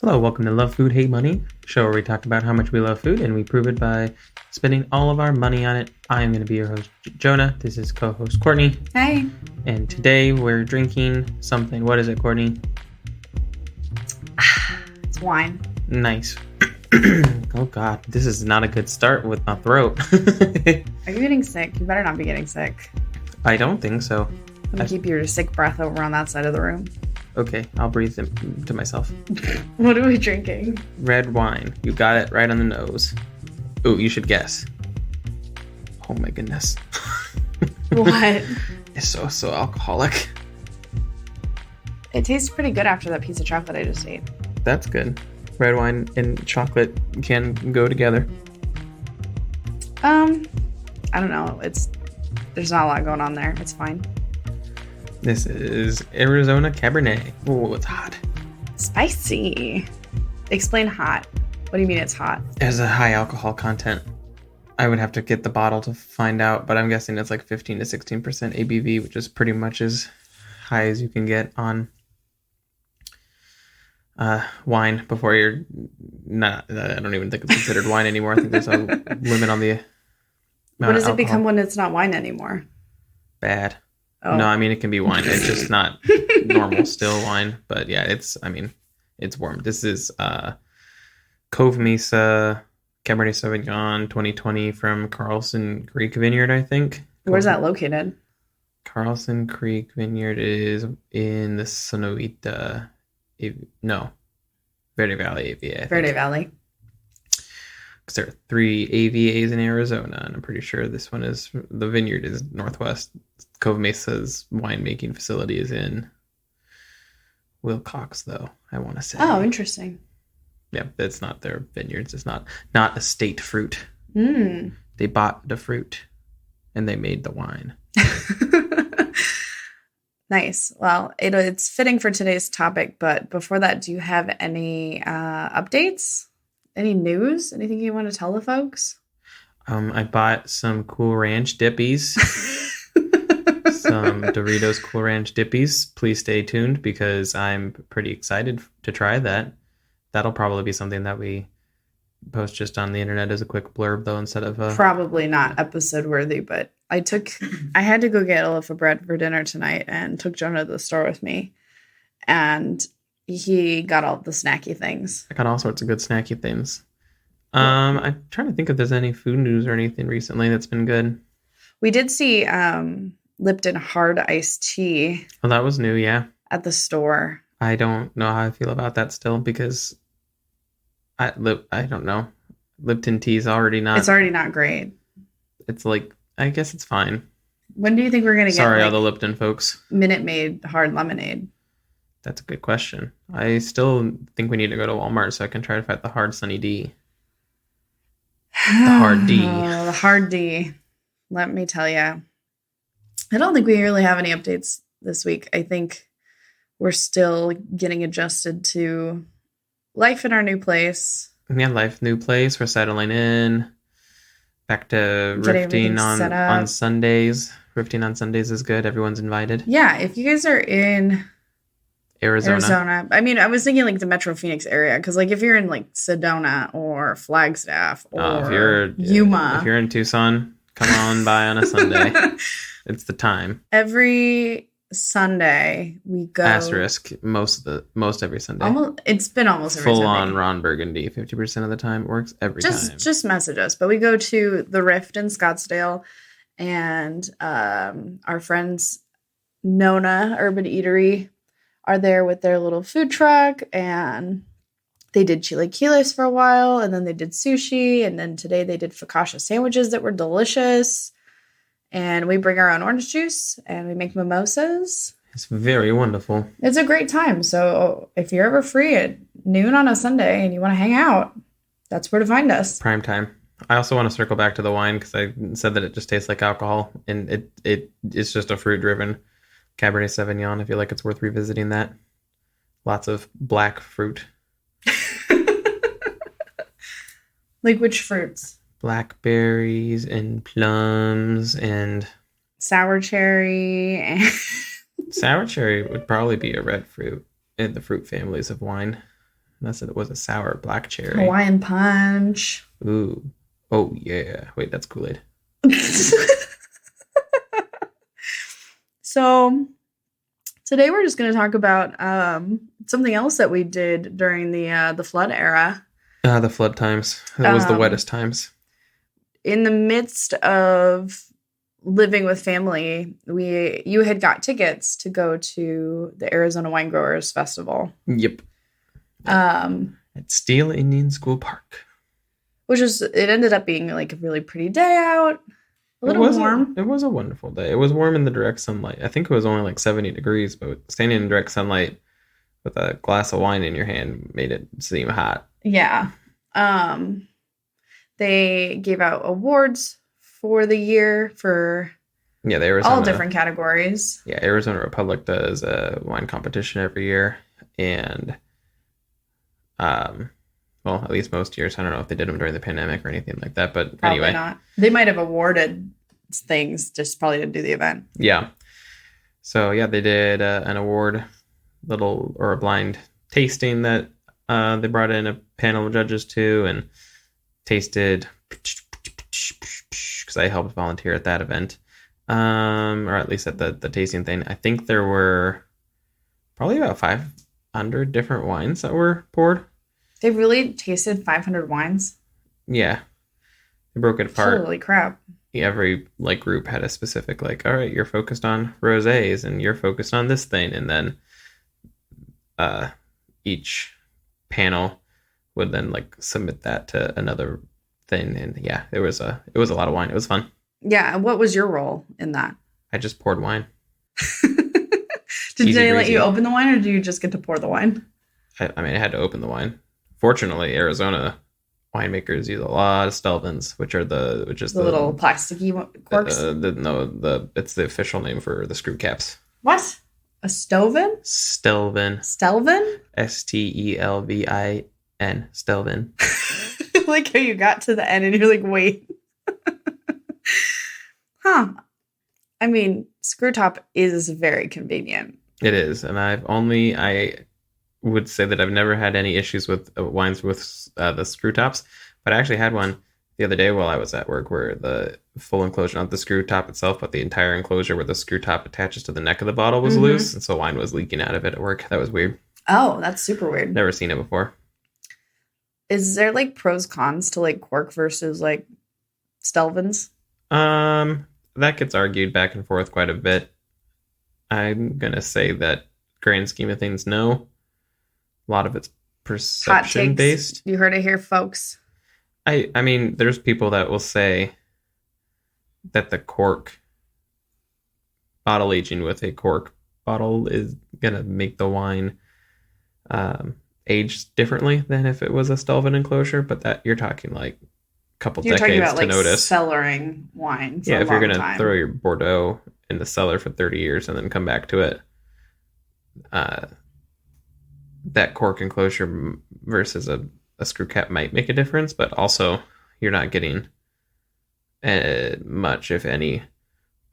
Hello, welcome to Love Food, Hate Money, show where we talk about how much we love food and we prove it by spending all of our money on it. I am going to be your host, Jonah. This is co-host Courtney. Hey. And today we're drinking something. What is it, Courtney? It's wine. Nice. Oh, God. This is not a good start with my throat. Are you getting sick? You better not be getting sick. I don't think so. Let me keep your sick breath over on that side of the room. Okay, I'll breathe to myself. What are we drinking? Red wine. You got it right on the nose. Ooh, you should guess. Oh my goodness. What? It's so alcoholic. It tastes pretty good after that piece of chocolate I just ate. That's good. Red wine and chocolate can go together. I don't know. There's not a lot going on there. It's fine. This is Arizona Cabernet. Oh, it's hot. Spicy. Explain hot. What do you mean it's hot? It has a high alcohol content. I would have to get the bottle to find out, but I'm guessing it's like 15 to 16% ABV, which is pretty much as high as you can get on wine before you're not. I don't even think it's considered wine anymore. I think there's a limit on the amount What does of it become alcohol. when it's not wine anymore? Bad. Oh. No, I mean, it can be wine. It's just not normal still wine. But yeah, it's warm. This is Cove Mesa Cabernet Sauvignon 2020 from Carlson Creek Vineyard, I think. Where's that located? Carlson Creek Vineyard is in the Sonoita, Verde Valley AVA. I think. Verde Valley. Because there are 3 AVAs in Arizona, and I'm pretty sure this one is, the vineyard is Northwest. Cove Mesa's winemaking facility is in Wilcox, though, I want to say. Oh, interesting. Yeah, it's not their vineyards. It's not a state fruit. Mm. They bought the fruit, and they made the wine. Nice. Well, it's fitting for today's topic, but before that, do you have any updates? Any news? Anything you want to tell the folks? I bought some Cool Ranch Dippies. Some Doritos Cool Ranch Dippies. Please stay tuned because I'm pretty excited to try that. That'll probably be something that we post just on the internet as a quick blurb, though, instead of probably not episode worthy, but I had to go get a loaf of bread for dinner tonight and took Jonah to the store with me, and he got all the snacky things. I got all sorts of good snacky things. I'm trying to think if there's any food news or anything recently that's been good. We did see Lipton hard iced tea. Well, that was new, yeah. At the store. I don't know how I feel about that still because I don't know. Lipton tea is already not. It's already not great. It's like, I guess it's fine. When do you think we're gonna get? Sorry, all the Lipton folks. Minute Maid hard lemonade. That's a good question. I still think we need to go to Walmart so I can try to find the hard Sunny D. The hard D. Oh, the hard D. Let me tell you. I don't think we really have any updates this week. I think we're still getting adjusted to life in our new place. Yeah, life, new place. We're settling in. Back to rifting on Sundays. Rifting on Sundays is good. Everyone's invited. Yeah, if you guys are in Arizona. I mean, I was thinking like the Metro Phoenix area because like if you're in like Sedona or Flagstaff or Yuma. If you're in Tucson, come on by on a Sunday. It's the time. Every Sunday we go. Asterisk most every Sunday. It's been almost every Full Sunday. on Ron Burgundy. 50% of the time it works every time. Just message us. But we go to the Rift in Scottsdale, and our friends Nona Urban Eatery are there with their little food truck, and they did chilaquiles for a while, and then they did sushi, and then today they did focaccia sandwiches that were delicious. And we bring our own orange juice, and we make mimosas. It's very wonderful. It's a great time. So if you're ever free at noon on a Sunday and you want to hang out, that's where to find us. Prime time. I also want to circle back to the wine because I said that it just tastes like alcohol, and it's just a fruit-driven Cabernet Sauvignon. I feel like it's worth revisiting that. Lots of black fruit. Like which fruits? Blackberries and plums and sour cherry. Sour cherry would probably be a red fruit in the fruit families of wine. Unless it was a sour black cherry. Hawaiian punch. Ooh. Oh, yeah. Wait, that's Kool-Aid. So today we're just going to talk about something else that we did during the flood era. The flood times. It was the wettest times. In the midst of living with family, you had got tickets to go to the Arizona Wine Growers Festival. Yep. At Steele Indian School Park. It ended up being like a really pretty day out. A little warm. It was a wonderful day. It was warm in the direct sunlight. I think it was only like 70 degrees, but standing in direct sunlight with a glass of wine in your hand made it seem hot. Yeah. They gave out awards for the year for all different categories. Yeah, Arizona Republic does a wine competition every year. And, well, at least most years. I don't know if they did them during the pandemic or anything like that, but probably anyway. Not. They might have awarded things, just probably didn't do the event. Yeah. So, yeah, they did an award, a blind tasting that they brought in a panel of judges to and tasted, because I helped volunteer at that event, or at least at the tasting thing. I think there were probably about 500 different wines that were poured. They really tasted 500 wines? Yeah. They broke it apart. Holy crap. Every group had a specific, all right, you're focused on rosés and you're focused on this thing. And then each panel would then submit that to another thing. And yeah, it was a lot of wine. It was fun. Yeah. And what was your role in that? I just poured wine. Did they let you open the wine or do you just get to pour the wine? I had to open the wine. Fortunately, Arizona winemakers use a lot of Stelvins, which is the little plasticky corks. It's the official name for the screw caps. What? A Stelvin? Stelvin. Stelvin? Stelvin. Stelvin. Like how you got to the end and you're like, wait. Huh. I mean, screw top is very convenient. It is, and I would say that I've never had any issues with wines with the screw tops, but I actually had one the other day while I was at work where the full enclosure, not the screw top itself, but the entire enclosure where the screw top attaches to the neck of the bottle was loose, and so wine was leaking out of it at work. That was weird. Oh, that's super weird. Never seen it before. Is there pros cons to cork versus Stelvins? That gets argued back and forth quite a bit. I'm gonna say that grand scheme of things, no. A lot of it's perception based. You heard it here, folks. I mean, there's people that will say that the cork bottle aging with a cork bottle is gonna make the wine age differently than if it was a Stelvin enclosure, but that you're talking couple decades to notice. Cellaring wine. Yeah, if you're gonna throw your Bordeaux in the cellar for 30 years and then come back to it, that cork enclosure versus a screw cap might make a difference, but also you're not getting much, if any,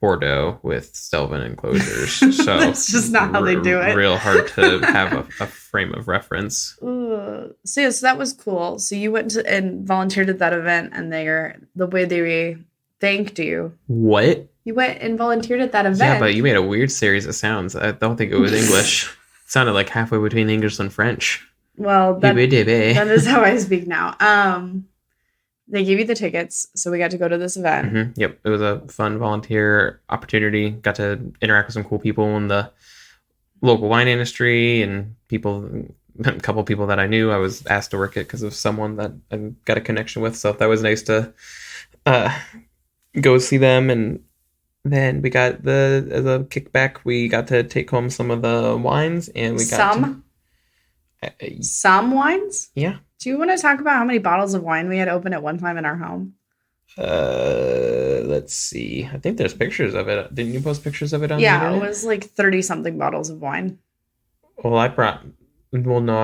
Bordeaux with Stelvin enclosures. So that's just not how they do it. Real hard to have a frame of reference. So that was cool. So you went and volunteered at that event, and the way they thanked you. What? You went and volunteered at that event. Yeah, but you made a weird series of sounds. I don't think it was English. It sounded like halfway between English and French. Well, that is how I speak now. They gave you the tickets, so we got to go to this event. Mm-hmm. Yep, it was a fun volunteer opportunity. Got to interact with some cool people in the local wine industry and a couple people that I knew. I was asked to work it because of someone that I got a connection with, so that was nice to go see them. And then we got as a kickback, we got to take home some of the wines, and we got some wines. Yeah. Do you want to talk about how many bottles of wine we had open at one time in our home? Let's see. I think there's pictures of it. Didn't you post pictures of it on the internet? Yeah, it was 30-something bottles of wine. Well, I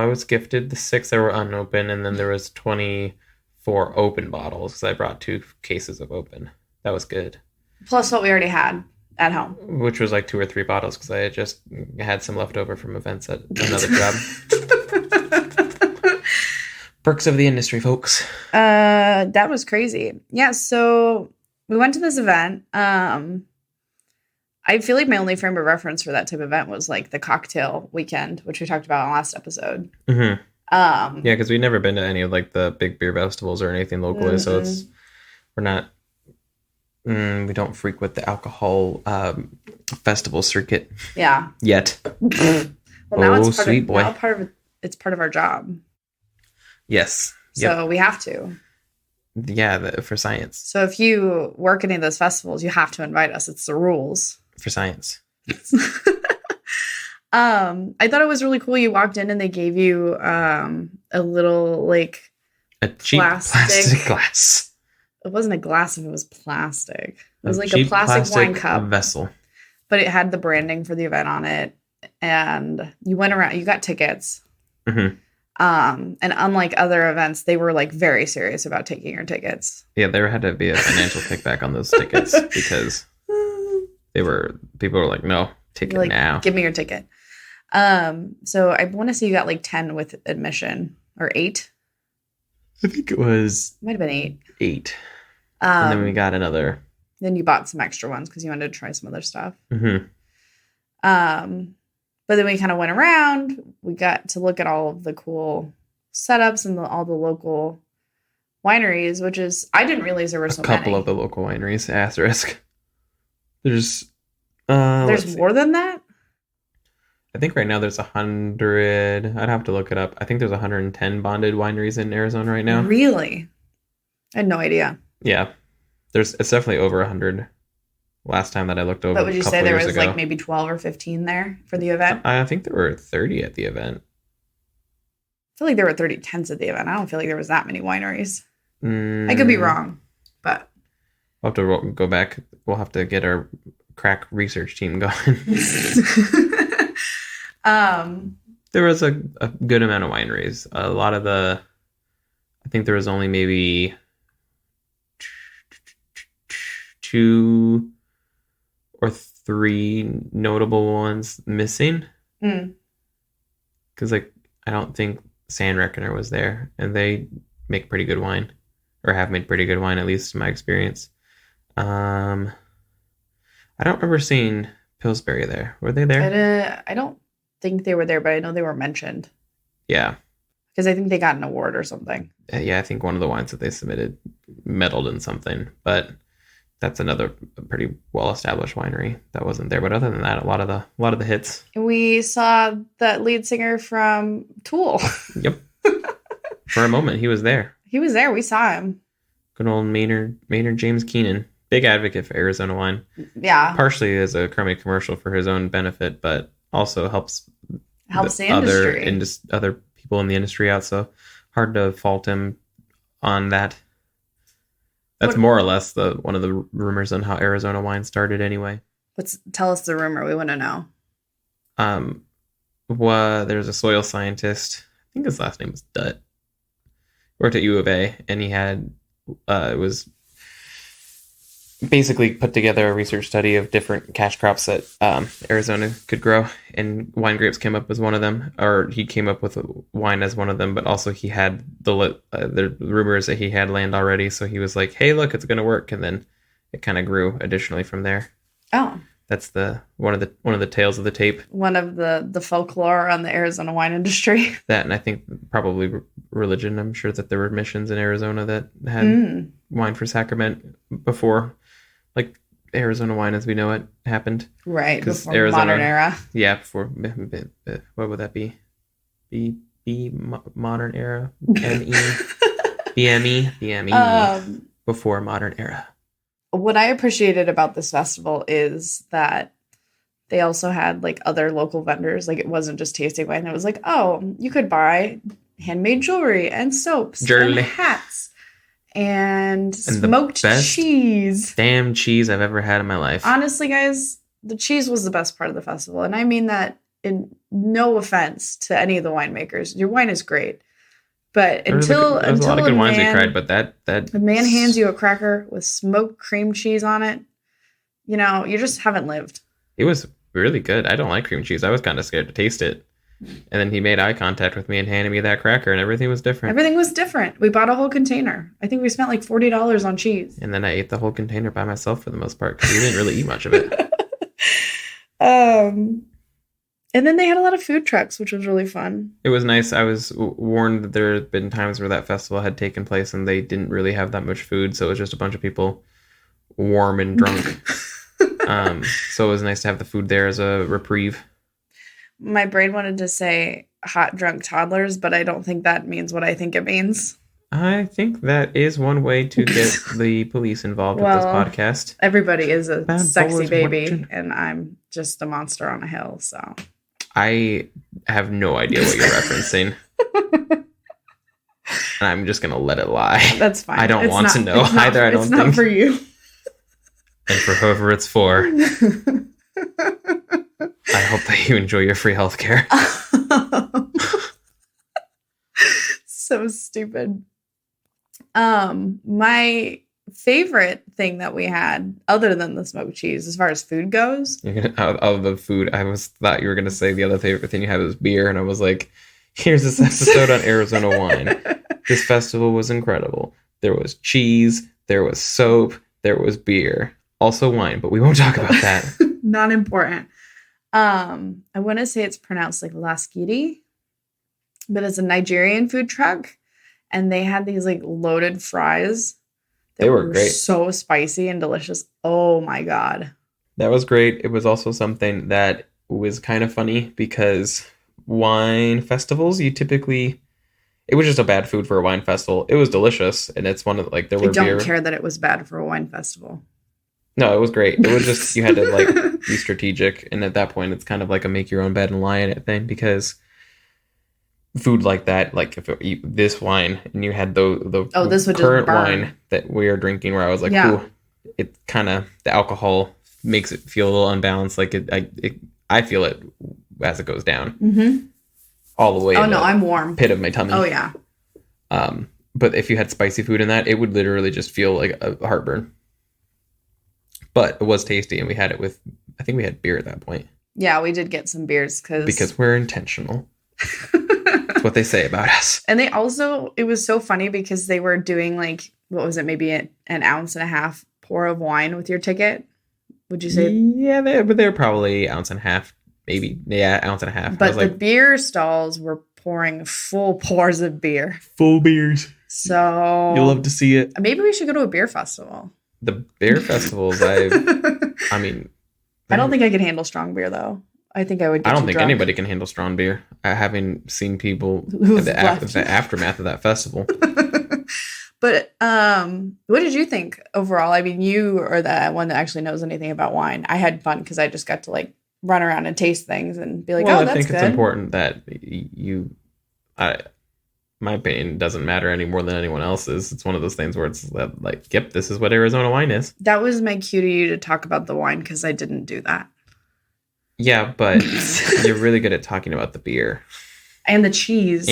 was gifted the 6 that were unopened, and then there was 24 open bottles because I brought 2 cases of open. That was good. Plus what we already had at home. Which was 2 or 3 bottles because I had just had some left over from events at another job. Perks of the industry, folks. That was crazy. Yeah, so we went to this event. I feel like my only frame of reference for that type of event was like the cocktail weekend, which we talked about on last episode. Mm-hmm. Yeah, because we've never been to any of like the big beer festivals or anything locally, so we're not. We don't frequent the alcohol festival circuit. Yeah. Yet. Well, now it's part sweet of, boy. Now it's part of our job. Yes. So we have to. Yeah, for science. So if you work any of those festivals, you have to invite us. It's the rules. For science. I thought it was really cool. You walked in and they gave you a little like a cheap plastic glass. It wasn't a glass if it was plastic. It was like a plastic wine cup vessel. But it had the branding for the event on it. And you went around, you got tickets. Mm-hmm. And unlike other events, they were like very serious about taking your tickets. Yeah, there had to be a financial kickback on those tickets because people were like, no, ticket like, now. Give me your ticket. So I want to say you got like 10 with admission or 8. I think it might have been 8. 8. And then we got another. Then you bought some extra ones because you wanted to try some other stuff. Mm-hmm. But then we kind of went around. We got to look at all of the cool setups and all the local wineries, which is, I didn't realize there were so many. A couple of the local wineries, asterisk. There's more than that? I think right now there's 100. I'd have to look it up. I think there's 110 bonded wineries in Arizona right now. Really? I had no idea. Yeah. It's definitely over 100. Last time that I looked over. But would you say there was like maybe 12 or 15 there for the event? I think there were 30 at the event. I feel like there were 30 tents at the event. I don't feel like there was that many wineries. I could be wrong, but we'll have to go back. We'll have to get our crack research team going. There was a good amount of wineries. A lot of I think there was only maybe 2 or 3 notable ones missing. Because I don't think Sand Reckoner was there, and they make pretty good wine, or have made pretty good wine, at least in my experience. I don't remember seeing Pillsbury there. Were they there? I don't think they were there, but I know they were mentioned. Yeah. Because I think they got an award or something. Yeah, I think one of the wines that they submitted medaled in something, but that's another pretty well-established winery that wasn't there. But other than that, a lot of the hits. We saw that lead singer from Tool. Yep. For a moment, he was there. He was there. We saw him. Good old Maynard James Keenan. Big advocate for Arizona wine. Yeah. Partially as a crummy commercial for his own benefit, but also helps the industry. Other people in the industry out. So hard to fault him on that. That's more or less one of the rumors on how Arizona wine started anyway. Tell us the rumor. We want to know. There's a soil scientist. I think his last name was Dutt. Worked at U of A, and he had was basically put together a research study of different cash crops that Arizona could grow, and wine grapes came up as one of them, or he came up with wine as one of them, but also he had the rumors that he had land already, so he was like, hey, look, it's going to work, and then it kind of grew additionally from there. Oh. That's one of the tales of the tape. One of the folklore on the Arizona wine industry. That, and I think probably religion. I'm sure that there were missions in Arizona that had wine for sacrament before, like Arizona wine as we know it happened. Right, before Arizona, modern era. Yeah, before, what would that be? Modern era? BME. Before modern era. What I appreciated about this festival is that they also had like other local vendors. Like it wasn't just tasting wine. It was like, oh, you could buy handmade jewelry and soaps and hats and smoked cheese. Damn cheese I've ever had in my life. Honestly, guys, the cheese was the best part of the festival. And I mean that in no offense to any of the winemakers. Your wine is great. But until a lot of good wines we tried, but that the man hands you a cracker with smoked cream cheese on it, you just haven't lived. It was really good. I don't like cream cheese. I was kind of scared to taste it. And then he made eye contact with me and handed me that cracker, and everything was different. Everything was different. We bought a whole container. I think we spent like $40 on cheese. And then I ate the whole container by myself for the most part because we didn't really eat much of it. And then they had a lot of food trucks, which was really fun. It was nice. I was warned that there had been times where that festival had taken place and they didn't really have that much food, so it was just a bunch of people warm and drunk. So it was nice to have the food there as a reprieve. My brain wanted to say hot drunk toddlers, but I don't think that means what I think it means. I think that is one way to get the police involved with this podcast. Everybody is a Bad sexy baby, watching. and I'm just a monster on a hill, so. I have no idea what you're referencing. And I'm just going to let it lie. That's fine. I don't want to know either, I don't think. It's not for you. And for whoever it's for. I hope that you enjoy your free healthcare. So stupid. My favorite thing that we had, other than the smoked cheese, as far as food goes. Out of the food, thought you were going to say the other favorite thing you had was beer. And I was like, here's this episode on Arizona wine. This festival was incredible. There was cheese, there was soap, there was beer. Also wine, but we won't talk about that. Not important. I want to say it's pronounced like Laskiri, but it's a Nigerian food truck, and they had these like loaded fries. They were great. So spicy and delicious. Oh my God. That was great. It was also something that was kind of funny because wine festivals, it was just a bad food for a wine festival. It was delicious, and it's one of there were I don't care that it was bad for a wine festival. No, it was great. It was just, you had to be strategic. And at that point, it's kind of like a make your own bed and lie in it thing, because food like that, like if this wine and you had the this would current just burn. wine that we are drinking, where I was like, Yeah. ooh, it kind of, the alcohol makes it feel a little unbalanced. Like I feel it as it goes down. Mm-hmm. All the way. Oh no, I'm warm. Pit of my tummy. Oh yeah. But if you had spicy food in that, it would literally just feel like a heartburn. But it was tasty, and we had it with, I think we had beer at that point. Yeah, we did get some beers because we're intentional. That's what they say about us. And they also, it was so funny because they were doing like, what was it, maybe an ounce and a half pour of wine with your ticket? Would you say? Yeah, they're probably ounce and a half, maybe. Yeah, ounce and a half. But the beer stalls were pouring full pours of beer. Full beers. So you'll love to see it. Maybe we should go to a beer festival. The beer festivals, I mean, I don't think I could handle strong beer though. I think I would. I don't think drunk. anybody can handle strong beer. Having seen people the aftermath of that festival. But what did you think overall? I mean, you are the one that actually knows anything about wine. I had fun because I just got to like run around and taste things and be like, well, oh, that's good. I think it's important that you. My opinion doesn't matter any more than anyone else's. It's one of those things where it's like, yep, this is what Arizona wine is. That was my cue to you to talk about the wine because I didn't do that. Yeah, but you're really good at talking about the beer. And the cheese.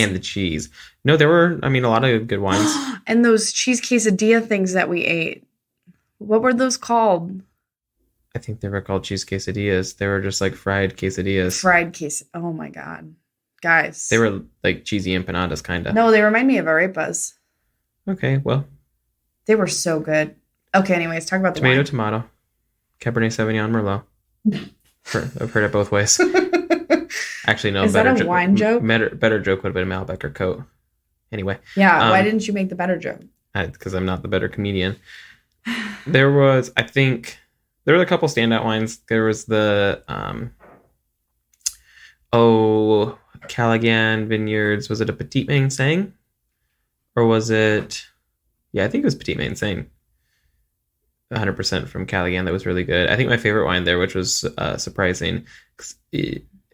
No, there were, a lot of good wines. And those cheese quesadilla things that we ate. What were those called? I think they were called cheese quesadillas. They were just like fried quesadillas. Oh my God. Guys. They were like cheesy empanadas, kind of. No, they remind me of arepas. Okay, well. They were so good. Okay, anyways, talk about the wine. Tomato. Cabernet Sauvignon, Merlot. I've heard it both ways. Actually, no. Is that a wine joke? Better joke would have been Malbec or Cote. Anyway. Yeah, why didn't you make the better joke? Because I'm not the better comedian. There were a couple standout wines. There was the Callaghan Vineyards. Was it a Petit Manseng? Or was it... Yeah, I think it was Petit Manseng. 100% from Callaghan. That was really good. I think my favorite wine there, which was surprising,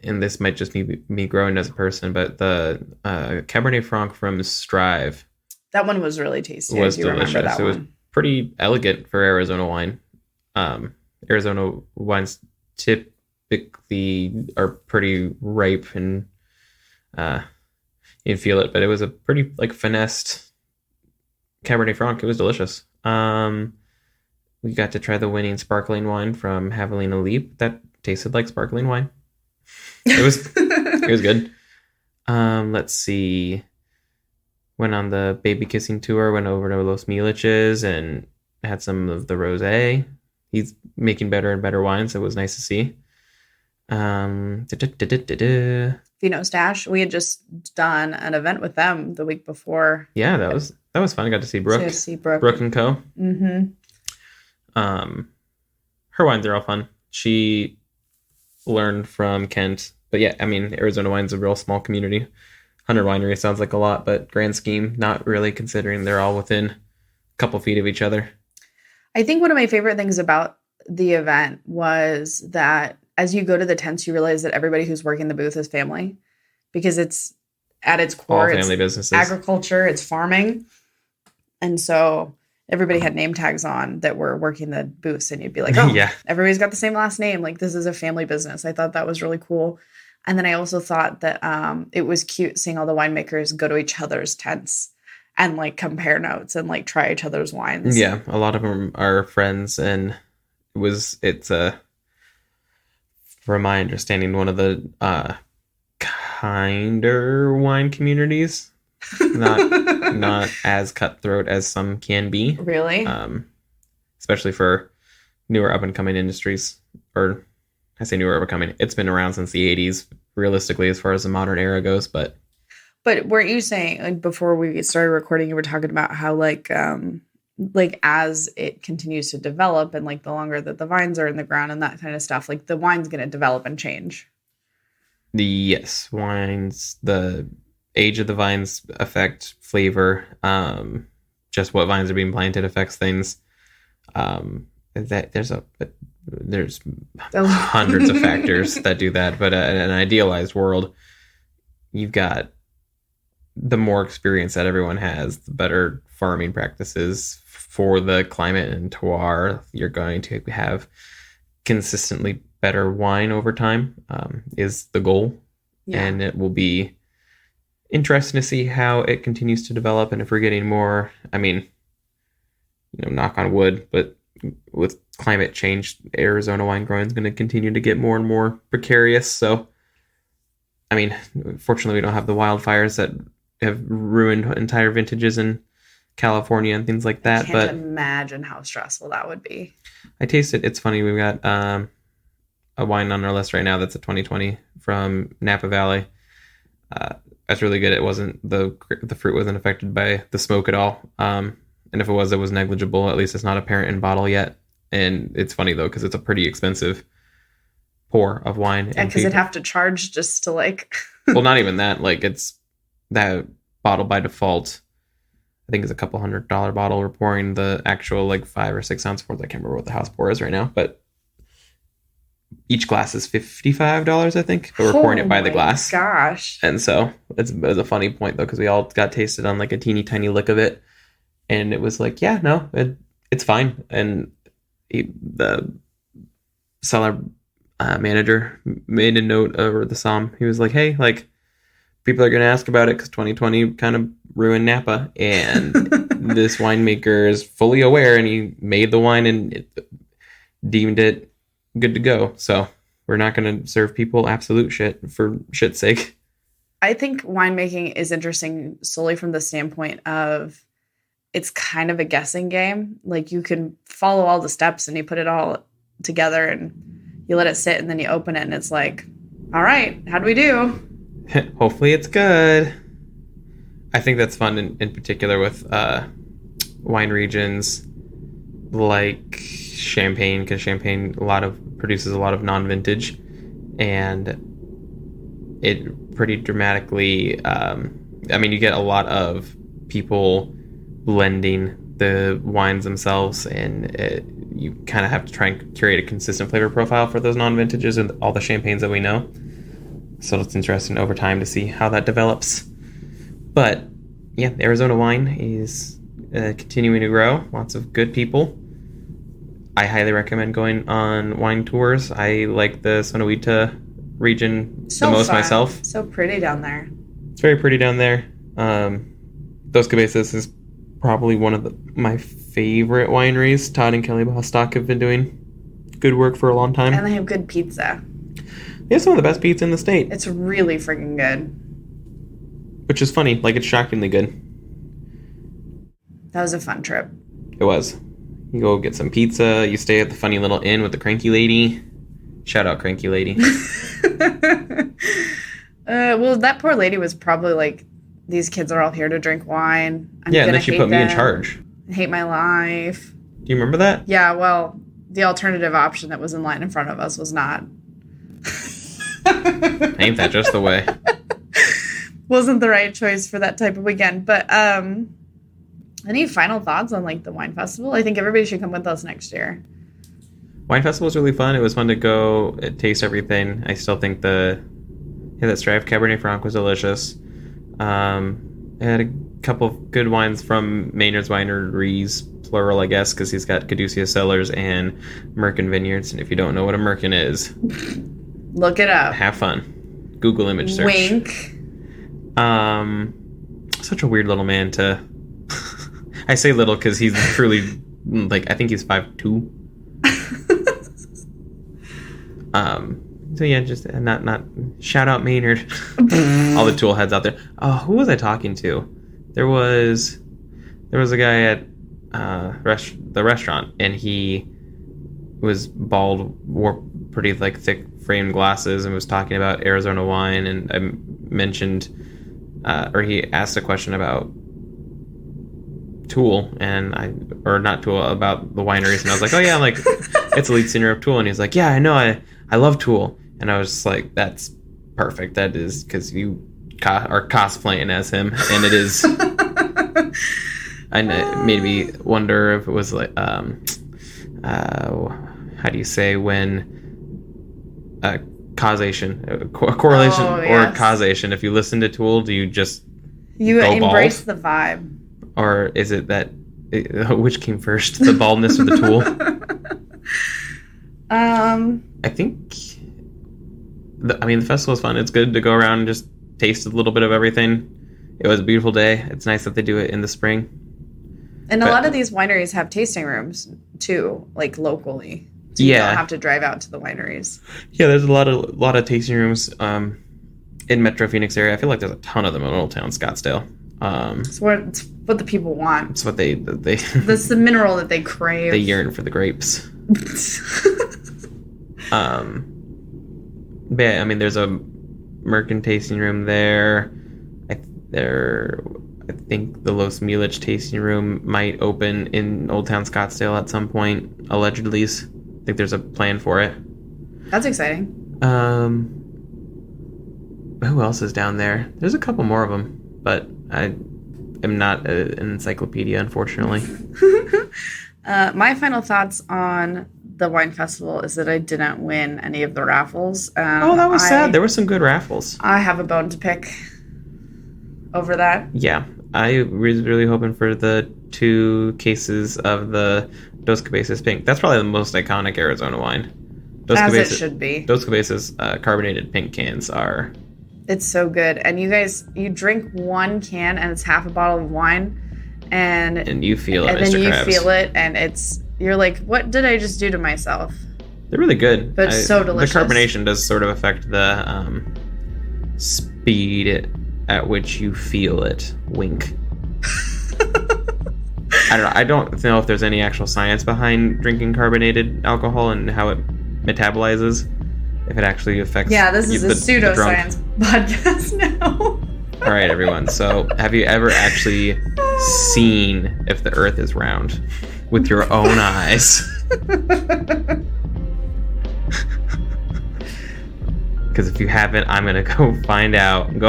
and this might just be me growing as a person, but the Cabernet Franc from Strive. That one was really tasty. Was delicious. It was pretty elegant for Arizona wine. Arizona wines typically are pretty ripe and you'd feel it, but it was a pretty finessed Cabernet Franc. It was delicious. We got to try the winning sparkling wine from Javelina Leap. That tasted like sparkling wine. It was good. Let's see. Went on the baby kissing tour, went over to Los Miliches and had some of the rosé. He's making better and better wines. So it was nice to see. Vino Stash. We had just done an event with them the week before. Yeah, that was fun. I got to see Brooke. To see Brooke. Brooke and Co. Mm-hmm. Her wines are all fun. She learned from Kent. But yeah, I mean, Arizona Wine's a real small community. 100 wineries sounds like a lot, but grand scheme, not really, considering they're all within a couple feet of each other. I think one of my favorite things about the event was that as you go to the tents, you realize that everybody who's working the booth is family, because it's at its core, all family businesses, agriculture, it's farming. And so everybody had name tags on that were working the booths, and you'd be like, oh, yeah, everybody's got the same last name. Like, this is a family business. I thought that was really cool. And then I also thought that it was cute seeing all the winemakers go to each other's tents and like compare notes and like try each other's wines. Yeah, a lot of them are friends, and it's from my understanding, one of the kinder wine communities. Not as cutthroat as some can be. Really? Especially for newer up and coming industries, or I say newer up and coming. It's been around since the 80s, realistically, as far as the modern era goes. But weren't you saying, like, before we started recording, you were talking about how like as it continues to develop and like the longer that the vines are in the ground and that kind of stuff, like the wine's going to develop and change. Yes, wines, the age of the vines affect flavor. Just what vines are being planted affects things. There's hundreds of factors that do that, but in an idealized world, you've got the more experience that everyone has, the better farming practices for the climate and terroir. You're going to have consistently better wine over time, is the goal. Yeah. And it will be interesting to see how it continues to develop, and if we're getting more, I mean, knock on wood, but with climate change, Arizona wine growing is going to continue to get more and more precarious. So, I mean, fortunately, we don't have the wildfires that have ruined entire vintages in California and things like that. I can't imagine how stressful that would be. I tasted. It's funny. We've got a wine on our list right now that's a 2020 from Napa Valley. That's really good. It wasn't the fruit wasn't affected by the smoke at all. And if it was negligible. At least it's not apparent in bottle yet. And it's funny though, because it's a pretty expensive pour of wine. Yeah, because it'd have to charge just to like. Well, not even that. Like, it's that bottle by default. I think it's a couple $100 bottle. We're pouring the actual like 5 or 6 ounce pours. I can't remember what the house pour is right now, but each glass is $55, I think. But we're pouring it by the glass. Gosh. And so it's a funny point though, because we all got tasted on like a teeny tiny lick of it. And it was like, yeah, no, it's fine. And the cellar manager made a note over the somm. He was like, hey, like, people are going to ask about it because 2020 kind of ruined Napa. And this winemaker is fully aware, and he made the wine and deemed it good to go. So we're not going to serve people absolute shit for shit's sake. I think winemaking is interesting solely from the standpoint of it's kind of a guessing game. Like, you can follow all the steps and you put it all together and you let it sit, and then you open it and it's like, all right, how do we do? Hopefully it's good. I think that's fun in particular with wine regions like Champagne, because Champagne produces a lot of non-vintage, and it pretty dramatically, you get a lot of people blending the wines themselves, and you kind of have to try and curate a consistent flavor profile for those non-vintages and all the champagnes that we know. So it's interesting over time to see how that develops. But yeah, Arizona wine is continuing to grow. Lots of good people. I highly recommend going on wine tours. I like the Sonoita region the most myself. So pretty down there. It's very pretty down there. Dos Cabezas is probably one of my favorite wineries. Todd and Kelly Bostock have been doing good work for a long time. And they have good pizza. They have some of the best pizza in the state. It's really freaking good. which is funny. Like, it's shockingly good. That was a fun trip. It was. You go get some pizza. You stay at the funny little inn with the cranky lady. Shout out, cranky lady. Well, that poor lady was probably like, these kids are all here to drink wine. And then she put me in charge. Hate my life. Do you remember that? Yeah, well, the alternative option that was in line in front of us was not. Ain't that just the way? Wasn't the right choice for that type of weekend. But any final thoughts on like the wine festival? I think everybody should come with us next year. Wine festival was really fun. It was fun to go taste everything. I still think that Strive Cabernet Franc was delicious. I had a couple of good wines from Maynard's Wineries, plural, I guess, because he's got Caduceus Cellars and Merkin Vineyards. And if you don't know what a Merkin is, look it up. Have fun. Google image search. Wink. Such a weird little man to... I say little because he's truly, like, I think he's 5'2". So yeah, just not shout out Maynard. All the tool heads out there. Oh, who was I talking to? There was a guy at the restaurant, and he was bald, wore pretty like thick framed glasses, and was talking about Arizona wine. And I mentioned, or he asked a question about Tool, about the wineries, and I was like, oh yeah, like it's the lead singer of Tool, and he's like, yeah, I know, I love Tool. And I was just like, that's perfect. That is because you are cosplaying as him. And it is. And it made me wonder if it was like, how do you say when causation, correlation or causation? If you listen to Tool, do you just you go embrace bald? The vibe? Or is it that, which came first, the baldness or the Tool? I think... the festival was fun. It's good to go around and just taste a little bit of everything. It was a beautiful day. It's nice that they do it in the spring. And a lot of these wineries have tasting rooms, too, like locally. So you don't have to drive out to the wineries. Yeah, there's a lot of tasting rooms in Metro Phoenix area. I feel like there's a ton of them in Old Town Scottsdale. It's what the people want. It's what they that's the mineral that they crave. They yearn for the grapes. But yeah, there's a Merkin tasting room there. I think the Los Milich tasting room might open in Old Town Scottsdale at some point, allegedly. I think there's a plan for it. That's exciting. Who else is down there? There's a couple more of them, but I am not an encyclopedia, unfortunately. My final thoughts on the wine festival is that I didn't win any of the raffles. That was sad. There were some good raffles. I have a bone to pick over that. Yeah, I was really hoping for the 2 cases of the Dos Cabezas Pink. That's probably the most iconic Arizona wine. As it should be. Dos Cabezas carbonated pink cans are... It's so good. And you guys, you drink 1 can and it's half a bottle of wine. And you feel it, and Mr. then you Krabs. Feel it, and you're like, what did I just do to myself? They're really good. But so delicious. The carbonation does sort of affect the speed at which you feel it. Wink. I don't know. I don't know if there's any actual science behind drinking carbonated alcohol and how it metabolizes. If it actually affects... Yeah, this is a pseudoscience podcast now. All right, everyone. So, have you ever actually seen if the Earth is round with your own eyes? Because if you haven't, I'm gonna go find out. I'm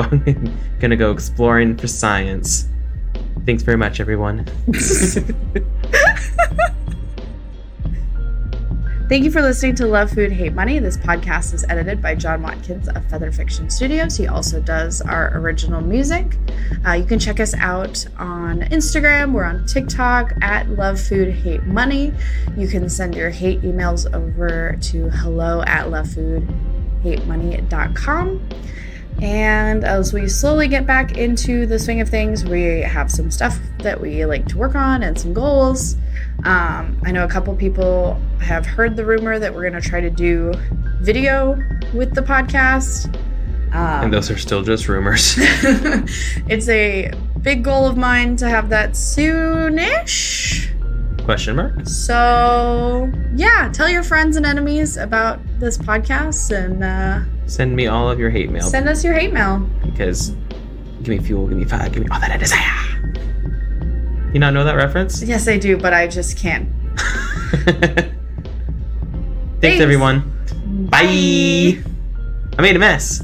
gonna go exploring for science. Thanks very much, everyone. Thank you for listening to Love Food, Hate Money. This podcast is edited by John Watkins of Feather Fiction Studios. He also does our original music. You can check us out on Instagram. We're on TikTok at Love Food, Hate Money. You can send your hate emails over to hello@lovefoodhatemoney.com. And as we slowly get back into the swing of things, we have some stuff that we like to work on and some goals. I know a couple people have heard the rumor that we're going to try to do video with the podcast. And those are still just rumors. It's a big goal of mine to have that soonish. Question mark? So, yeah, tell your friends and enemies about this podcast and send me all of your hate mail. Send us your hate mail. Because give me fuel, give me fire, give me all that I desire. You not know that reference? Yes, I do, but I just can't. Thanks, everyone. Bye. I made a mess.